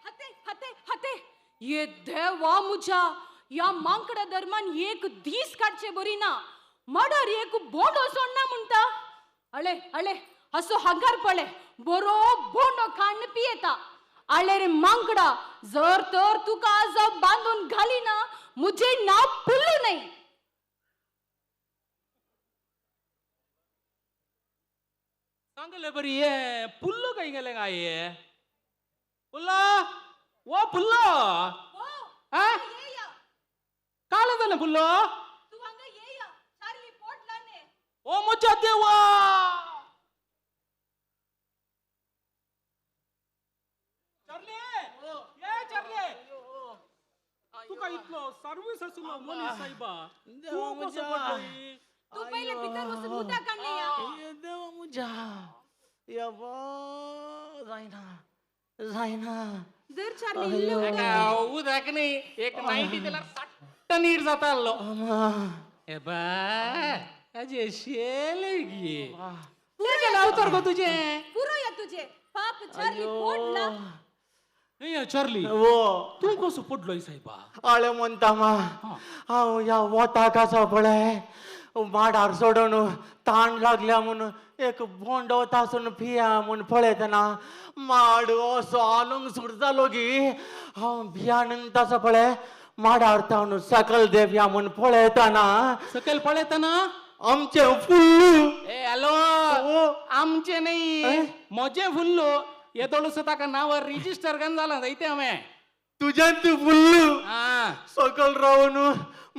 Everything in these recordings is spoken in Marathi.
हते हते हते ये देवा मुझा या मांकडा दरम्यान एक दीस काढचे बरी ना मडर एक बोंडो सोडना म्हणता अळे अळे असो हंगार पळे बरो बोंडो खाण पियेता आले रे मांकडा जर तर तुका आज बांधून घाली ना मुझे नाव पुल्लू नाही सांगले बरी ये पुल्लो काही गेले काय पुल्ला ओ पुल्लो हा काल झालं पुल्लो तू हंग ये या चार्ली पोटला ने ओ मजा देवा चार्ली ये चार्ली तू काय इतलो सर्व्हिस असलो मोनी साहेबा तू कसं पडलोय तू पहिले भीतर बसून मुद्दा काढले या देवा मुझा या बा जायना जर चार्ली इल्ले उदाक नाही एक 90 त्याला 60 नीट जाता आलो ए बा अजे शेले गी गेला अवतार गो तुझे पुरो या तुझे पाप चार्ली पोटला ए चार्ली वो तू कसं पडलोय साहेबा आळे म्हणता मा हांव या वता कसा पळय माडार सोडून ताण लागल्या म्हणून एक बोंडो तासून फिया म्हणून पळयतना माड असो आलंग सुट जालो गी हांव भियान तसो पळय माडार तावन सकल देवया म्हणून पळयतना सकल पळयतना आमचे फुल्लू ए हॅलो आमचे नाही मजे फुल्लो येदोळस ताका नाव रिजिस्टर गन झाला जायते आम्ही तुझ्यान तू फुल्लू हा सकल रावून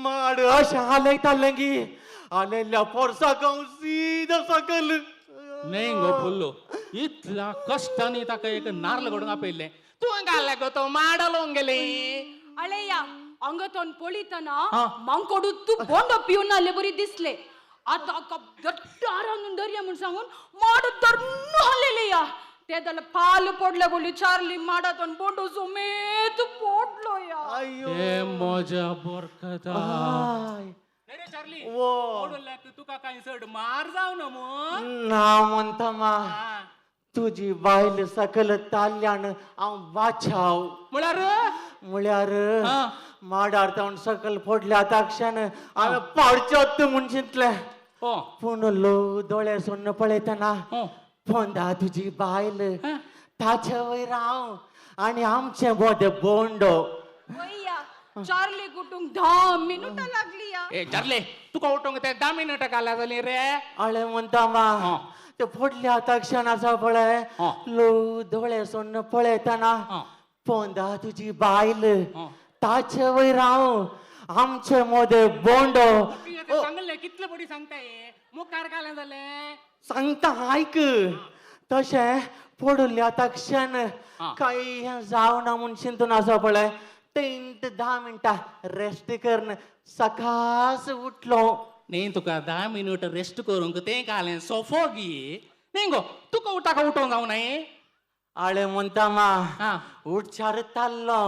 माड अशें हालयतालें आलेल्या पोरसाक हांव सीदा सकल नाही गो फुल्लो इतला कष्टाने ताका एक नारळ घडून आपयले तू घालले गो तो माडलोंग गेले अळे या अंगतोन पोळीतना मांकोडू तू बोंडो पिऊन आले बरी दिसले आता दट्टारान दर्या म्हणून सांगून माड दर्न हलेले या ते त्याला पाल पडले बोली चार्ली माडातून बोंडो समेत पोटलो या अयो ए मजा बरकता आय अरे चार्ली वो ओडला तुका काय सड मार जाऊ ना मग ना म्हणता मा तुझी बायल सकल ताल्ल्यान हांव वाछाव म्हळ्यार माडार तावन सकल फोडल्या ताक्षण हांवें पाडचोत म्हूण चिंतलें पूण लो दोळे सोन्न पळयतना पोंदा तुजी बायल ताचे वयर हांव आनी आमचे बोदे बोंडो वय्या चार्ली कुटुंब 10 मिनिटां लागली या ए चार्ली तुका उठोंग ते 10 मिनिटां काला जाली रे आळे म्हणता मा ते फोडल्या ताक्षण आसा पळय लो दोळे सोन्न पळयतना पोंदा तुजी बायल ताचे वयर हांव आमचे मोदे बोंडो सांगले कितले बडी सांगताय मुखार काले जाले सांगता आयक तशें पडल्या ताक्षण काही जावना म्हूण चिंतून आसा पळय 10 मिनटां रेस्ट करन सकास उठलो नाही तुका 10 मिनिट रेस्ट करूंक ते काले सोफो गी नाही गो तुका उठाका उठोंक जाऊ नाही आळे म्हणता मा उठचार ताल्लो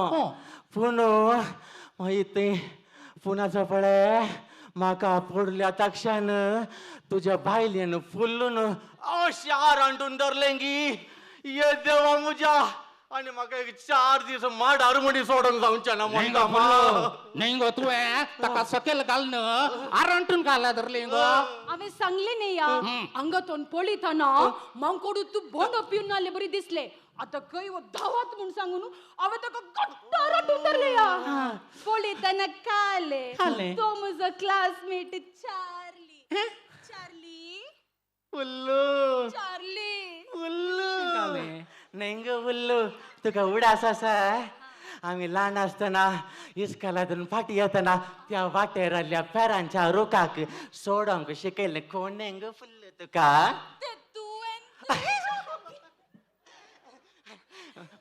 पूण मागीर ते पुनाचो पळय म्हाका पडल्या ताक्षण तुज्या बायलेन फुल्लून अशें हांडून धरलें गी ये देवा मुजा आनी म्हाका एक 4 दीस माडार मडी सोडूंक जावचें ना म्हणटा नाही गो तुवें ताका सकयल घालन आरंटून घाला धरले गो हांवें सांगले न्ही या अंगतोन पळयतना मांकोडू तू बोंडो पिऊन आले बरी दिसले आता खंय धावात म्हूण सांगून हांवें ताका गट्टाराटून धरले या पळयतना काले तो म्हजो क्लासमेट चार्ली चार्ली फुल्लू चार्ली फुल्लू नाही ग फुल्लू तुका उडास आसा आम्ही लहान असताना इस्कालातून फाटी येताना त्या वाटेर आल्या पेरांच्या रोकाक सोडोंक शिकयलें कोण ग फुल्लू तुका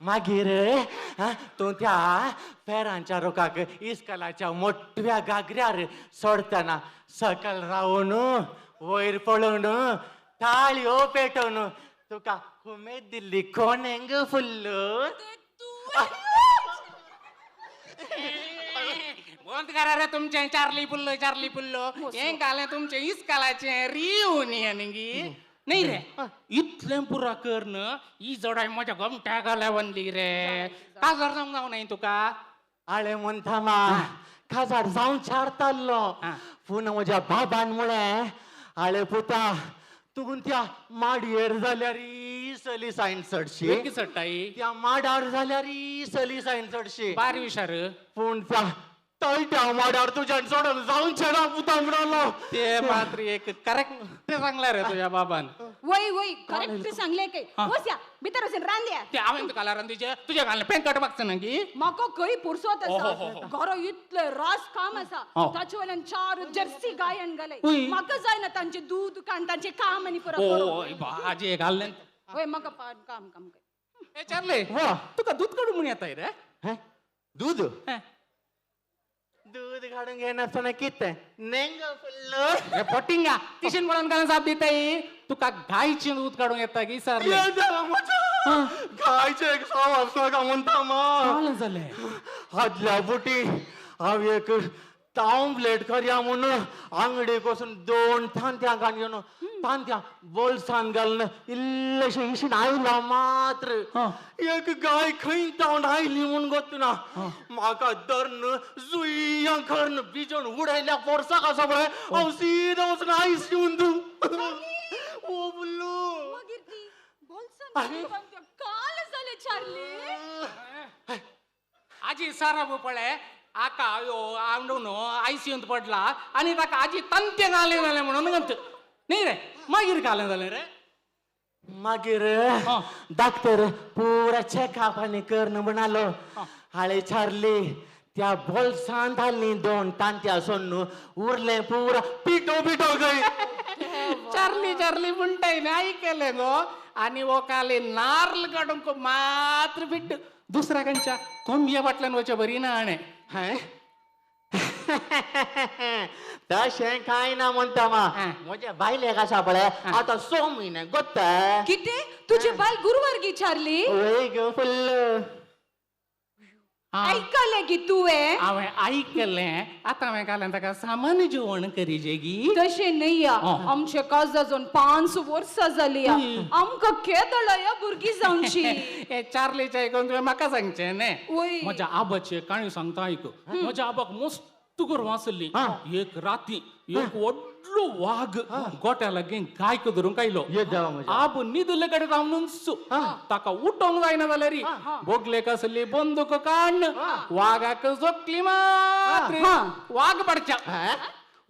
मागीर तूं त्या पेरांच्या रोकाक इस्कालाच्या मोठ्या गागऱ्यार सोडतना सकल रावून वयर पळोवन ताळयो पेटोवन तुका उमेद दिल्ली कोण ग फुल्लू बंद करा रे तुमचे चार्ली पुल्लो हे काले तुमचे इस्कालाचे रियुनियन गी नाही रे इथले पुरा करण ही जडाय माझ्या गमट्या घाल्या बनली रे का जर जाऊ नाही तुका आळे म्हणता मा खाजार जाऊन चारताल्लो हा. पुन्हा माझ्या बाबांमुळे आळे पुता तुगून त्या माडयेर जाल्यार सली सायन चडशी वेगळी सट्टाई त्या माडार जाल्यार सली सायन चडशी बारी विचार पूण त्या तळट्या माडार तुझ्यान सोडून जाऊन छेडा पुता म्हणलो ते मात्र एक करेक्ट ते सांगला रे तुझ्या बाबान वय वय करेक्ट सांगले काय हा. वस्या भितर वचून रांद्या ते हांवें तुका रांदीचे तुझ्या घालून पेन कट मागता ना की म्हाका खंय पुरसोत हो, आसा घरा इतले रास काम आसा हो. ताचे वयल्यान 4 जर्सी गायन घालय उय. म्हाका जायना तांचे दूध काण तांचे काम आनी परत ओ भाजी घालले वय म्हाका काम काम काय ए चालले वा. तुका दूध काढून म्हण येताय रे हे? दूध हे. दूध काढून घेणार कित नेंग फुल्लो रे पटिंगा तिशीन म्हणून घालून साप देताय तुका गायचे दूध काढून येता की सर खायचे एक सवाल का म्हणता मग झाले आदल्या बुटी हांव एक ऑमलेट करया म्हणून अंगडी कोसून 2 तांत्या घेवन तांत्या बोल्सान घालून इल्लेशे इशीन आयला मात्र एक गाय खंय तावन आयली म्हूण गोतूना म्हाका धरन जुय्या खरन बिजोन उडयल्या पोरसाक आसा पळय हांव सीदा वचून आयस येवन तू ओ बुल्लू मागीर ती बोलसन काल जाले चार्ली आजी सारा पळे आका अयो आंडून आयसीयूंत पडला आणि ताका आजी तंत्य घाले जाले म्हणून म्हणत नाही रे मागीर घाले जाले रे मागीर डाक्टर पुरा चेकअप आनी करन म्हणालो हाळे चारली त्या बोल्सान घालली 2 तांत्या सोन्नू उरले पुरा पिटो पिटो गई चार्ली चार्ली म्हणताय ना ऐकले गो आणि वो काले नार्ल काढून को मात्र बिट्ट दुसऱ्या कंच्या कोंबिया बाटल्यान वच्या बरी ना आणे हाय तशें कांय ना म्हणटा मा म्हज्या बायलेक आसा पळय आतां 6 म्हयने गोत्ता किते तुझे बाल गुरुवारगी चार्ली ओय गो फुल्ल ऐकले की तुवें हांवें ऐकले आता हांवें काल्यान ताका सामान्य जेवण करी जेगी तशें नाही आमचे काजा जावन 5 वर्सां जाली आमकां केदळ या भुरगीं जावची हे चार्लीच्या ऐकून तुवें म्हाका सांगचें न्ही वय म्हज्या आबाचे काणी सांगता ऐक म्हज्या आबाक मस्त करून आसली एक राती एक व्हडलो वाघ गोट्या लागीं गायक धरून कायलो ये देवा म्हज्या आब न्हिदले कडेन रावून ताका उठोंक जायना जाल्यार बोगलेक असली बंदूक काढ वाघाक जोकली मात्र वाघ पडच्या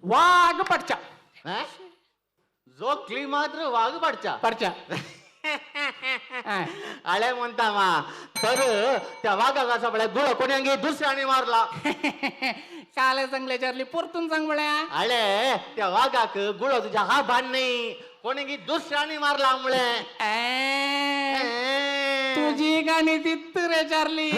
वाघ पडच्या जोकली मात्र वाघ पडच्या पडच्या आळे म्हणता मा तर त्या वाघाक आसा पळय गुळो कोण्यांगी दुसऱ्यानी मारला काले सांगले चार्ली परतून सांग म्हळ्या आळे त्या वाघाक गुळो तुझ्या हा भान नाही कोणीगी दुसऱ्यानी मारला मुळे तुझी गाणी तित्त रे चार्ली